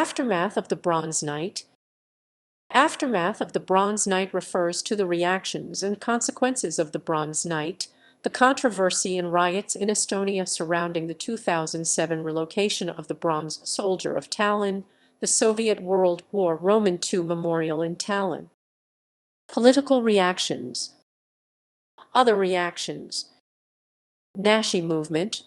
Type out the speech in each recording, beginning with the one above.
Aftermath of the Bronze Night. Aftermath of the Bronze Night refers to the reactions and consequences of the Bronze Night, the controversy and riots in Estonia surrounding the 2007 relocation of the Bronze Soldier of Tallinn, the Soviet World War Roman II Memorial in Tallinn. Political reactions. Other reactions. Nashi movement.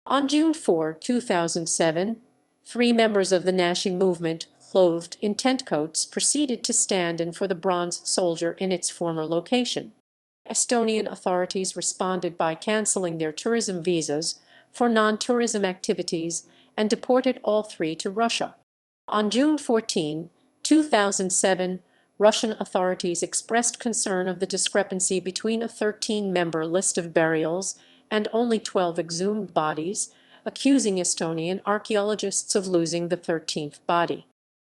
On June 4, 2007, 3 members of the Nashi movement, clothed in tent coats, proceeded to stand in for the Bronze Soldier in its former location. Estonian authorities responded by cancelling their tourism visas for non-tourism activities and deported all 3 to Russia. On June 14, 2007, Russian authorities expressed concern of the discrepancy between a 13-member list of burials and only 12 exhumed bodies, accusing Estonian archaeologists of losing the 13th body.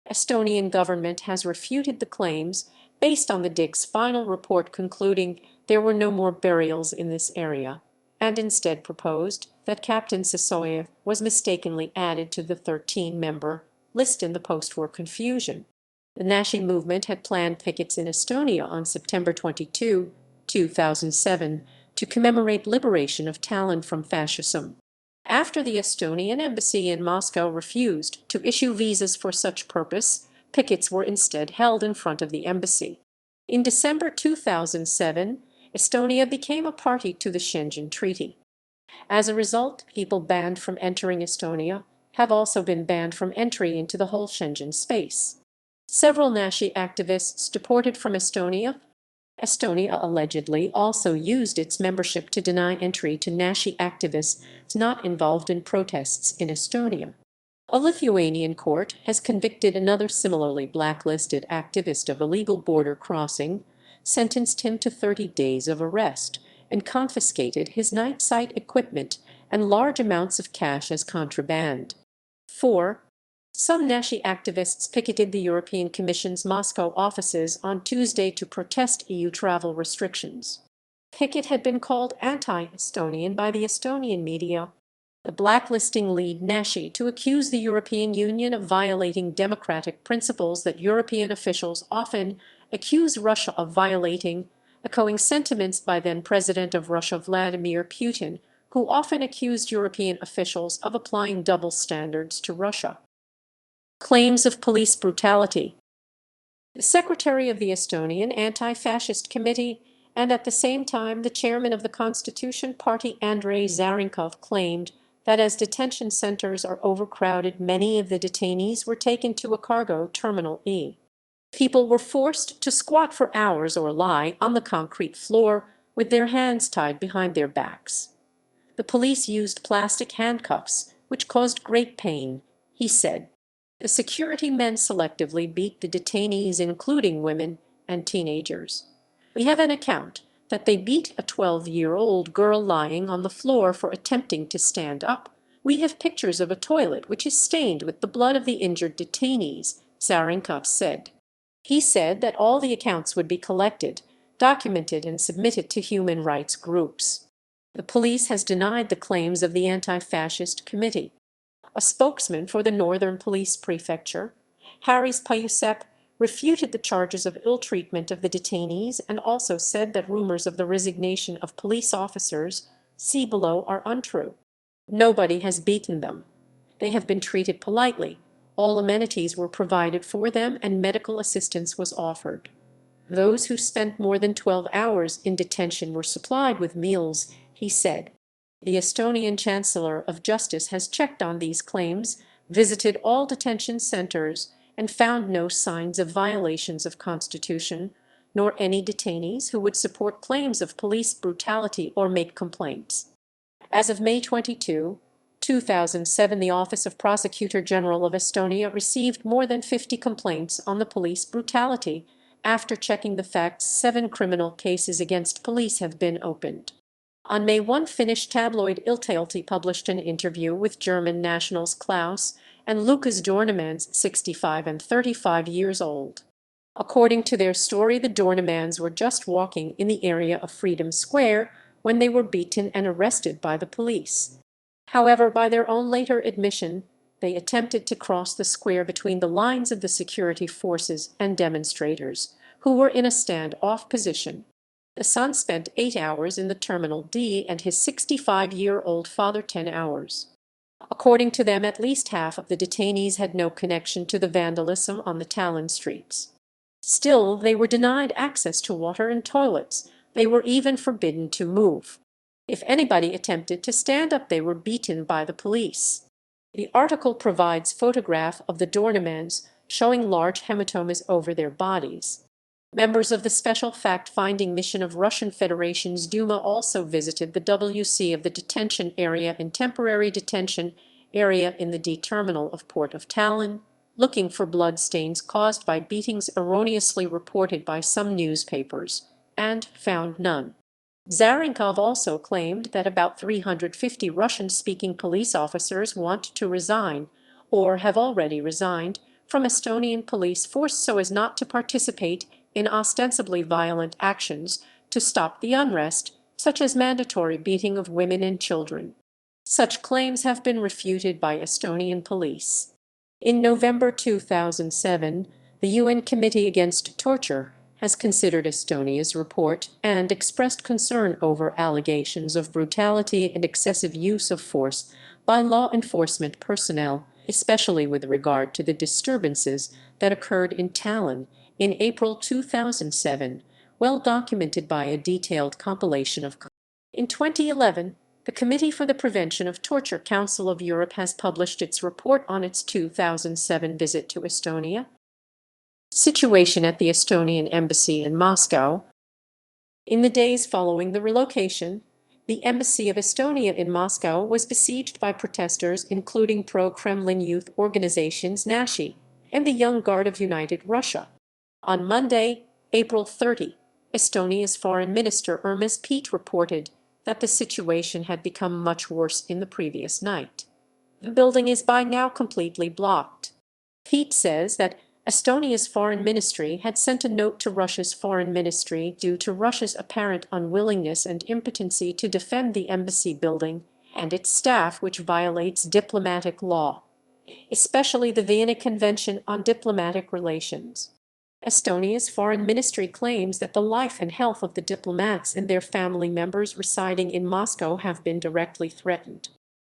Estonian government has refuted the claims, based on the DIG's final report concluding there were no more burials in this area, and instead proposed that Captain Sisoyev was mistakenly added to the 13-member list in the post-war confusion. The Nashi movement had planned pickets in Estonia on September 22, 2007, to commemorate liberation of Tallinn from fascism. After the Estonian embassy in Moscow refused to issue visas for such purpose, pickets were instead held in front of the embassy. In December 2007, Estonia became a party to the Schengen Treaty. As a result, people banned from entering Estonia have also been banned from entry into the whole Schengen space. Several Nashi activists deported from Estonia. Estonia allegedly also used its membership to deny entry to Nashi activists not involved in protests in Estonia. A Lithuanian court has convicted another similarly blacklisted activist of illegal border crossing, sentenced him to 30 days of arrest, and confiscated his night sight equipment and large amounts of cash as contraband. 4. Some Nashi activists picketed the European Commission's Moscow offices on Tuesday to protest EU travel restrictions. Picket had been called anti-Estonian by the Estonian media. The blacklisting led Nashi to accuse the European Union of violating democratic principles that European officials often accuse Russia of violating, echoing sentiments by then-President of Russia Vladimir Putin, who often accused European officials of applying double standards to Russia. Claims of police brutality. The secretary of the Estonian Anti-Fascist Committee and at the same time the chairman of the Constitution Party Andrei Zarinkov claimed that as detention centers are overcrowded, many of the detainees were taken to a cargo terminal E. People were forced to squat for hours or lie on the concrete floor with their hands tied behind their backs. The police used plastic handcuffs, which caused great pain, he said. The security men selectively beat the detainees, including women and teenagers. We have an account that they beat a 12-year-old girl lying on the floor for attempting to stand up. We have pictures of a toilet which is stained with the blood of the injured detainees, Zarinkov said. He said that all the accounts would be collected, documented and submitted to human rights groups. The police has denied the claims of the Anti-Fascist Committee. A spokesman for the Northern Police Prefecture, Haris Payusep, refuted the charges of ill treatment of the detainees and also said that rumors of the resignation of police officers, see below, are untrue. Nobody has beaten them. They have been treated politely. All amenities were provided for them and medical assistance was offered. Those who spent more than 12 hours in detention were supplied with meals, he said. The Estonian Chancellor of Justice has checked on these claims, visited all detention centers, and found no signs of violations of Constitution, nor any detainees who would support claims of police brutality or make complaints. As of May 22, 2007, the Office of Prosecutor General of Estonia received more than 50 complaints on the police brutality. After checking the facts, 7 criminal cases against police have been opened. On May 1, Finnish tabloid Iltalehti published an interview with German nationals Klaus and Lukas Dornemans, 65 and 35 years old. According to their story, the Dornemans were just walking in the area of Freedom Square when they were beaten and arrested by the police. However, by their own later admission, they attempted to cross the square between the lines of the security forces and demonstrators, who were in a stand-off position. The son spent 8 hours in the Terminal D and his 65-year-old father 10 hours. According to them, at least half of the detainees had no connection to the vandalism on the Tallinn streets. Still, they were denied access to water and toilets. They were even forbidden to move. If anybody attempted to stand up, they were beaten by the police. The article provides photograph of the doormans showing large hematomas over their bodies. Members of the Special Fact-Finding Mission of Russian Federation's Duma also visited the WC of the detention area and temporary detention area in the D terminal of Port of Tallinn, looking for blood stains caused by beatings erroneously reported by some newspapers, and found none. Zarenkov also claimed that about 350 Russian-speaking police officers want to resign, or have already resigned, from Estonian police force so as not to participate in ostensibly violent actions to stop the unrest, such as mandatory beating of women and children. Such claims have been refuted by Estonian police. In November 2007, the UN Committee Against Torture has considered Estonia's report and expressed concern over allegations of brutality and excessive use of force by law enforcement personnel, especially with regard to the disturbances that occurred in Tallinn in April 2007, well documented by a detailed compilation of. In 2011, the Committee for the Prevention of Torture Council of Europe has published its report on its 2007 visit to Estonia. Situation at the Estonian Embassy in Moscow. In the days following the relocation, the Embassy of Estonia in Moscow was besieged by protesters including pro-Kremlin youth organizations Nashi and the Young Guard of United Russia. On Monday, April 30, Estonia's Foreign Minister Urmas Paet reported that the situation had become much worse in the previous night. The building is by now completely blocked. Paet says that Estonia's foreign ministry had sent a note to Russia's foreign ministry due to Russia's apparent unwillingness and impotency to defend the embassy building and its staff, which violates diplomatic law, especially the Vienna Convention on Diplomatic Relations. Estonia's foreign ministry claims that the life and health of the diplomats and their family members residing in Moscow have been directly threatened.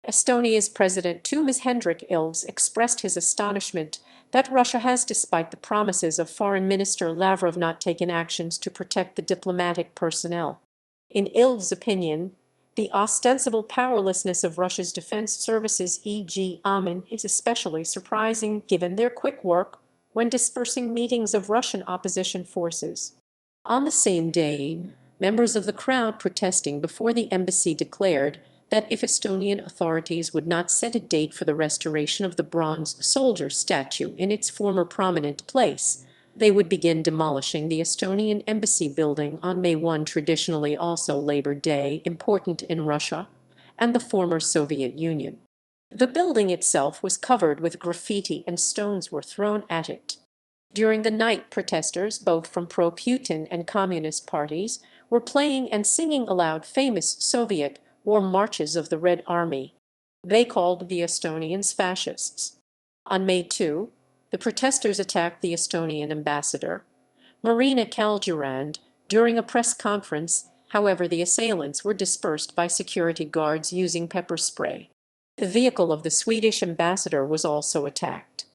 Estonia's President Toomas Hendrik Ilves expressed his astonishment that Russia has, despite the promises of Foreign Minister Lavrov, not taken actions to protect the diplomatic personnel. In Ilves' opinion, the ostensible powerlessness of Russia's defense services, e.g. Amin, is especially surprising given their quick work when dispersing meetings of Russian opposition forces. On the same day, members of the crowd protesting before the embassy declared that if Estonian authorities would not set a date for the restoration of the Bronze Soldier statue in its former prominent place, they would begin demolishing the Estonian embassy building on May 1, traditionally also Labor Day, important in Russia and the former Soviet Union. The building itself was covered with graffiti and stones were thrown at it. During the night, protesters, both from pro-Putin and communist parties, were playing and singing aloud famous Soviet war marches of the Red Army. They called the Estonians fascists. On May 2, the protesters attacked the Estonian ambassador, Marina Kaljurand, during a press conference. However, the assailants were dispersed by security guards using pepper spray. The vehicle of the Swedish ambassador was also attacked.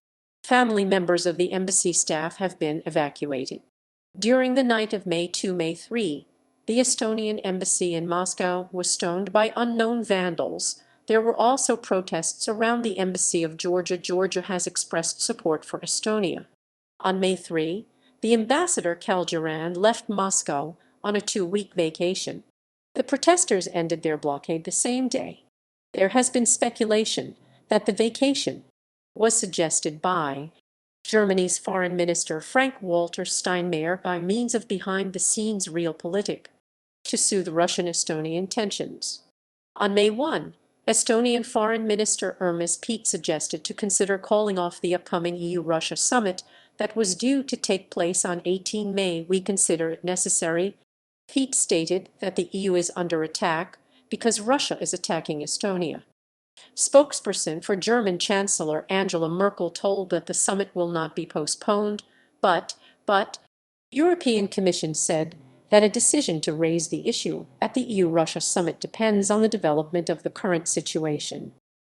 Family members of the embassy staff have been evacuated. During the night of May 2-May 3, the Estonian embassy in Moscow was stoned by unknown vandals. There were also protests around the embassy of Georgia. Georgia has expressed support for Estonia. On May 3, the ambassador Kaljurand left Moscow on a 2-week vacation. The protesters ended their blockade the same day. There has been speculation that the vacation was suggested by Germany's Foreign Minister Frank-Walter Steinmeier by means of behind-the-scenes realpolitik to soothe Russian-Estonian tensions. On May 1, Estonian Foreign Minister Urmas Paet suggested to consider calling off the upcoming EU-Russia summit that was due to take place on 18 May. We consider it necessary. Paet stated that the EU is under attack because Russia is attacking Estonia. Spokesperson for German Chancellor Angela Merkel told that the summit will not be postponed, but European Commission said that a decision to raise the issue at the EU-Russia summit depends on the development of the current situation.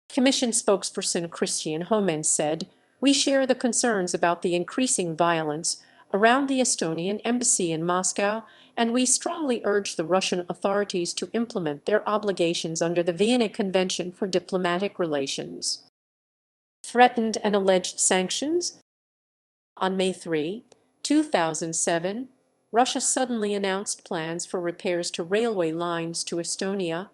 Commission spokesperson Christian Homen said, "We share the concerns about the increasing violence around the Estonian embassy in Moscow, and we strongly urge the Russian authorities to implement their obligations under the Vienna Convention for Diplomatic Relations." Threatened and alleged sanctions? On May 3, 2007, Russia suddenly announced plans for repairs to railway lines to Estonia,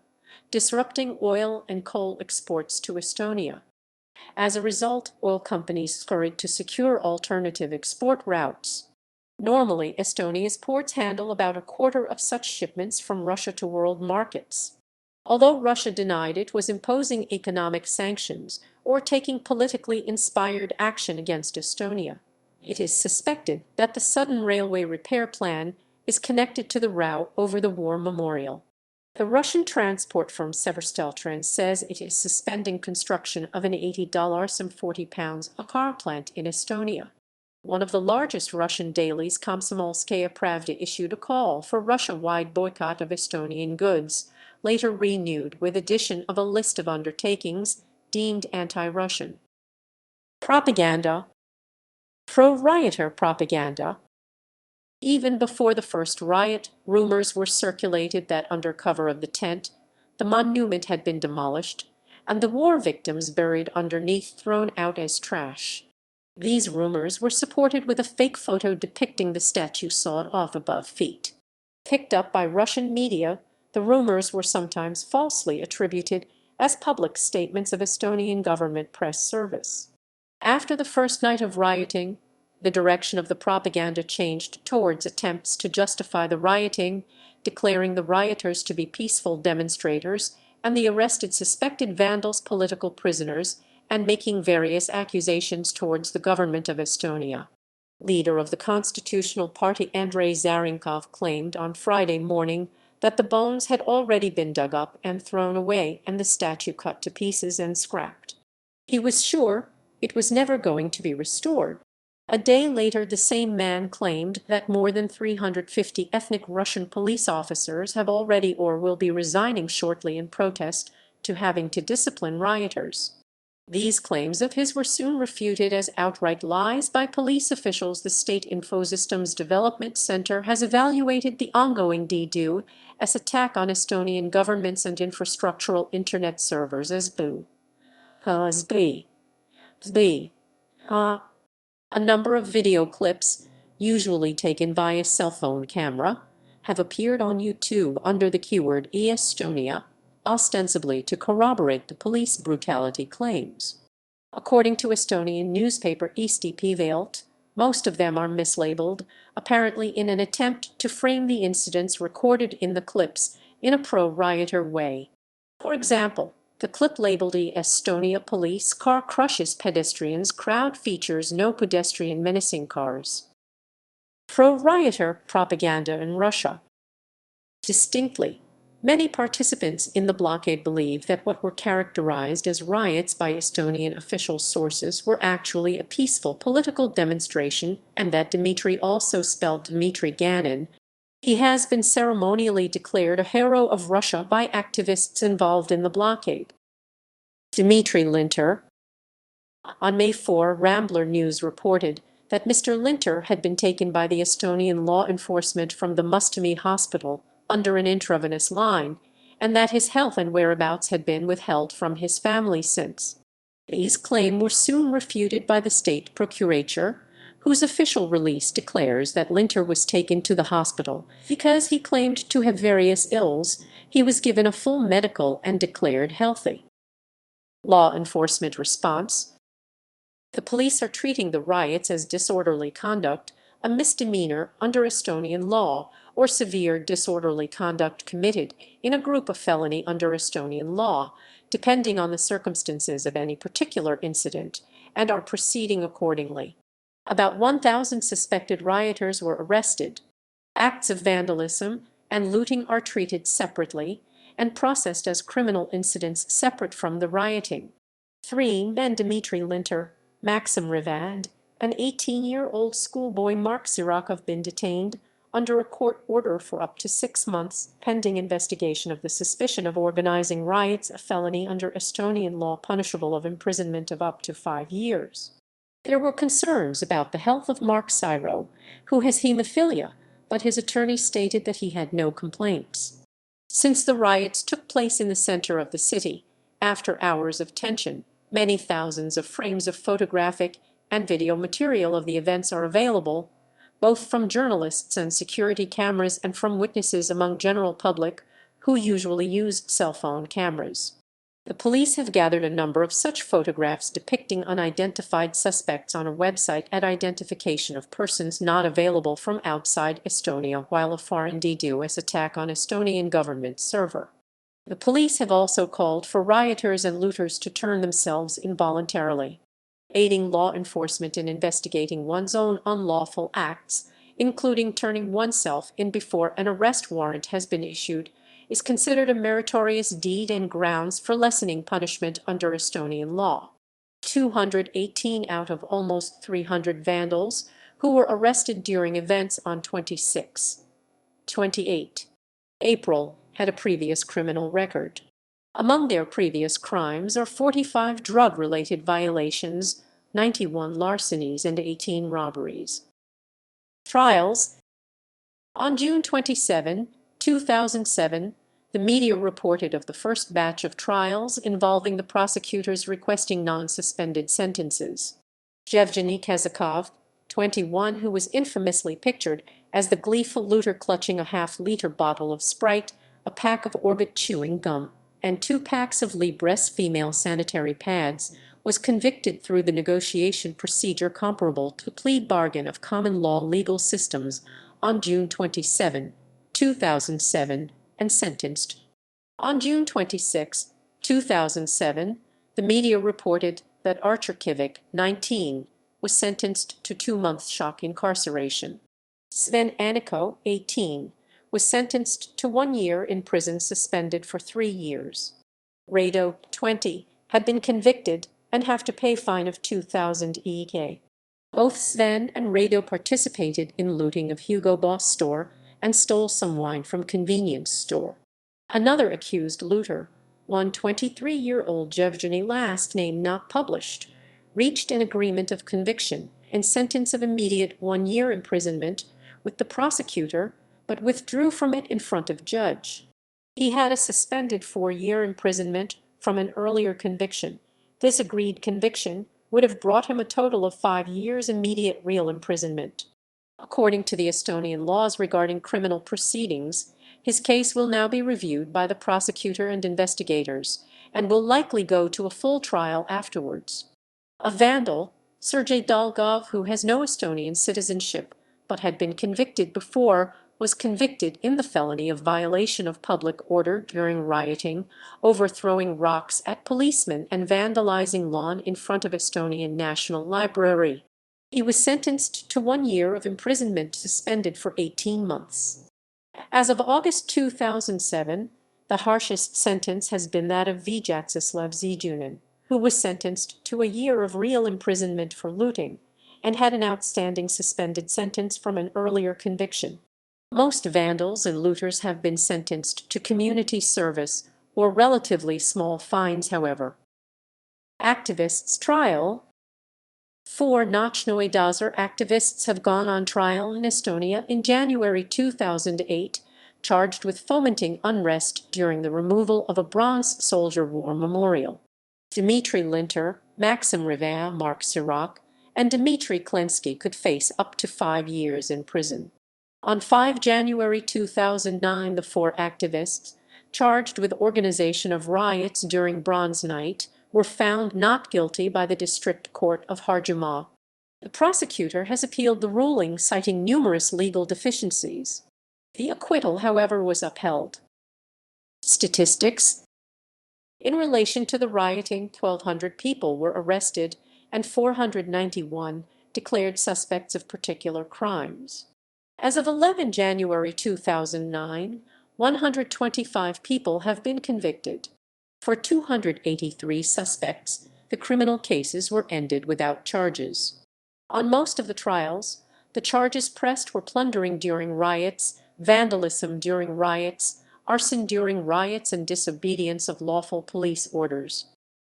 disrupting oil and coal exports to Estonia. As a result, oil companies scurried to secure alternative export routes. Normally, Estonia's ports handle about a quarter of such shipments from Russia to world markets. Although Russia denied it was imposing economic sanctions or taking politically inspired action against Estonia, it is suspected that the sudden railway repair plan is connected to the row over the war memorial. The Russian transport firm Seversteltran says it is suspending construction of an £80 a car plant in Estonia. One of the largest Russian dailies, Komsomolskaya Pravda, issued a call for Russia-wide boycott of Estonian goods, later renewed with addition of a list of undertakings deemed anti-Russian. Propaganda. Pro-rioter propaganda. Even before the first riot, rumors were circulated that under cover of the tent, the monument had been demolished, and the war victims buried underneath thrown out as trash. These rumors were supported with a fake photo depicting the statue sawed off above feet. Picked up by Russian media, the rumors were sometimes falsely attributed as public statements of Estonian government press service. After the first night of rioting, the direction of the propaganda changed towards attempts to justify the rioting, declaring the rioters to be peaceful demonstrators and the arrested suspected vandals political prisoners, and making various accusations towards the government of Estonia. Leader of the Constitutional Party Andrei Zarinkov claimed on Friday morning that the bones had already been dug up and thrown away and the statue cut to pieces and scrapped. He was sure it was never going to be restored. A day later, the same man claimed that more than 350 ethnic Russian police officers have already or will be resigning shortly in protest to having to discipline rioters. These claims of his were soon refuted as outright lies by police officials. The State Infosystems Development Center has evaluated the ongoing DDoS attack on Estonian governments and infrastructural internet servers as a number of video clips, usually taken by a cell phone camera, have appeared on YouTube under the keyword Estonia, ostensibly to corroborate the police brutality claims. According to Estonian newspaper Eesti Päevaleht, most of them are mislabeled, apparently in an attempt to frame the incidents recorded in the clips in a pro-rioter way. For example, the clip labeled Estonia police car crushes pedestrians crowd features no pedestrian menacing cars. Pro-rioter propaganda in Russia. Distinctly, many participants in the blockade believe that what were characterized as riots by Estonian official sources were actually a peaceful political demonstration, and that Dmitry, also spelled Dmitry Ganin, he has been ceremonially declared a hero of Russia by activists involved in the blockade. Dmitry Linter. On May 4, Rambler News reported that Mr. Linter had been taken by the Estonian law enforcement from the Mustamäe hospital under an intravenous line, and that his health and whereabouts had been withheld from his family since. These claims were soon refuted by the state procurator, whose official release declares that Linter was taken to the hospital because he claimed to have various ills. He was given a full medical and declared healthy. Law enforcement response. The police are treating the riots as disorderly conduct, a misdemeanor under Estonian law, or severe disorderly conduct committed in a group of felony under Estonian law, depending on the circumstances of any particular incident, and are proceeding accordingly. About 1,000 suspected rioters were arrested. Acts of vandalism and looting are treated separately, and processed as criminal incidents separate from the rioting. 3 men Dmitry Linter, Maxim Rivad, an 18-year-old schoolboy Mark Sirach have been detained under a court order for up to 6 months pending investigation of the suspicion of organizing riots, a felony under Estonian law punishable of imprisonment of up to 5 years. There were concerns about the health of Mark Siro, who has hemophilia, but his attorney stated that he had no complaints. Since the riots took place in the center of the city, after hours of tension, many thousands of frames of photographic and video material of the events are available, both from journalists and security cameras and from witnesses among general public who usually use cell phone cameras. The police have gathered a number of such photographs depicting unidentified suspects on a website at identification of persons not available from outside Estonia while a foreign DDoS attack on Estonian government server. The police have also called for rioters and looters to turn themselves in voluntarily. Aiding law enforcement in investigating one's own unlawful acts, including turning oneself in before an arrest warrant has been issued, is considered a meritorious deed and grounds for lessening punishment under Estonian law. 218 out of almost 300 vandals who were arrested during events on 28 April had a previous criminal record. Among their previous crimes are 45 drug-related violations, 91 larcenies, and 18 robberies. Trials. On June 27, 2007, the media reported of the first batch of trials involving the prosecutors requesting non-suspended sentences. Yevgeny Kazakov, 21, who was infamously pictured as the gleeful looter clutching a half-liter bottle of Sprite, a pack of Orbit chewing gum, and 2 packs of Libres female sanitary pads, was convicted through the negotiation procedure comparable to plea bargain of common law legal systems on June 27, 2007, and sentenced. On June 26, 2007, the media reported that Archer Kivik, 19, was sentenced to 2 months shock incarceration. Sven Aniko, 18, was sentenced to 1 year in prison suspended for 3 years. Rado, 20, had been convicted and have to pay fine of 2,000 EK. Both Sven and Rado participated in looting of Hugo Boss store and stole some wine from convenience store. Another accused looter, one 23-year-old Yevgeny, last name not published, reached an agreement of conviction and sentence of immediate 1 year imprisonment with the prosecutor, but withdrew from it in front of judge. He had a suspended 4-year imprisonment from an earlier conviction. This agreed conviction would have brought him a total of 5 years immediate real imprisonment. According to the Estonian laws regarding criminal proceedings, his case will now be reviewed by the prosecutor and investigators, and will likely go to a full trial afterwards. A vandal, Sergei Dolgov, who has no Estonian citizenship but had been convicted before, was convicted in the felony of violation of public order during rioting, overthrowing rocks at policemen, and vandalizing lawn in front of Estonian National Library. He was sentenced to 1 year of imprisonment suspended for 18 months. As of August 2007, the harshest sentence has been that of Vyacheslav Zijunin, who was sentenced to a year of real imprisonment for looting and had an outstanding suspended sentence from an earlier conviction. Most vandals and looters have been sentenced to community service or relatively small fines, however. Activists' trial. 4 Nochnoi Dozor activists have gone on trial in Estonia in January 2008, charged with fomenting unrest during the removal of a Bronze Soldier War memorial. Dmitry Linter, Maxim Riva, Mark Sirach, and Dmitry Klensky could face up to 5 years in prison. On 5 January 2009, the 4 activists, charged with organization of riots during Bronze Night, were found not guilty by the District Court of Harjumaa. The prosecutor has appealed the ruling, citing numerous legal deficiencies. The acquittal, however, was upheld. Statistics. In relation to the rioting, 1,200 people were arrested and 491 declared suspects of particular crimes. As of 11 January 2009, 125 people have been convicted. For 283 suspects, the criminal cases were ended without charges. On most of the trials, the charges pressed were plundering during riots, vandalism during riots, arson during riots, and disobedience of lawful police orders.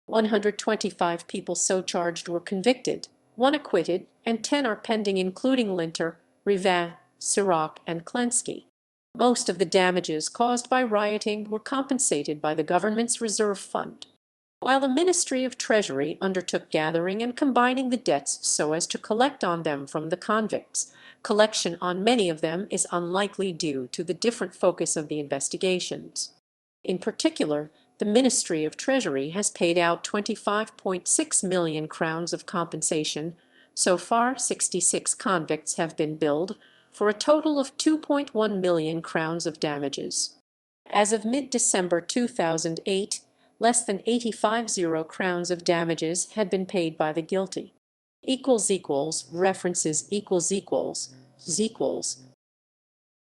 125 people so charged were convicted, 1 acquitted, and 10 are pending, including Linter, Rivin, Sirach, and Klensky. Most of the damages caused by rioting were compensated by the government's reserve fund, while the Ministry of Treasury undertook gathering and combining the debts so as to collect on them from the convicts. Collection on many of them is unlikely due to the different focus of the investigations. In particular, the Ministry of Treasury has paid out 25.6 million crowns of compensation. So far, 66 convicts have been billed, for a total of 2.1 million crowns of damages. As of mid-December 2008, less than 85 crowns of damages had been paid by the guilty. References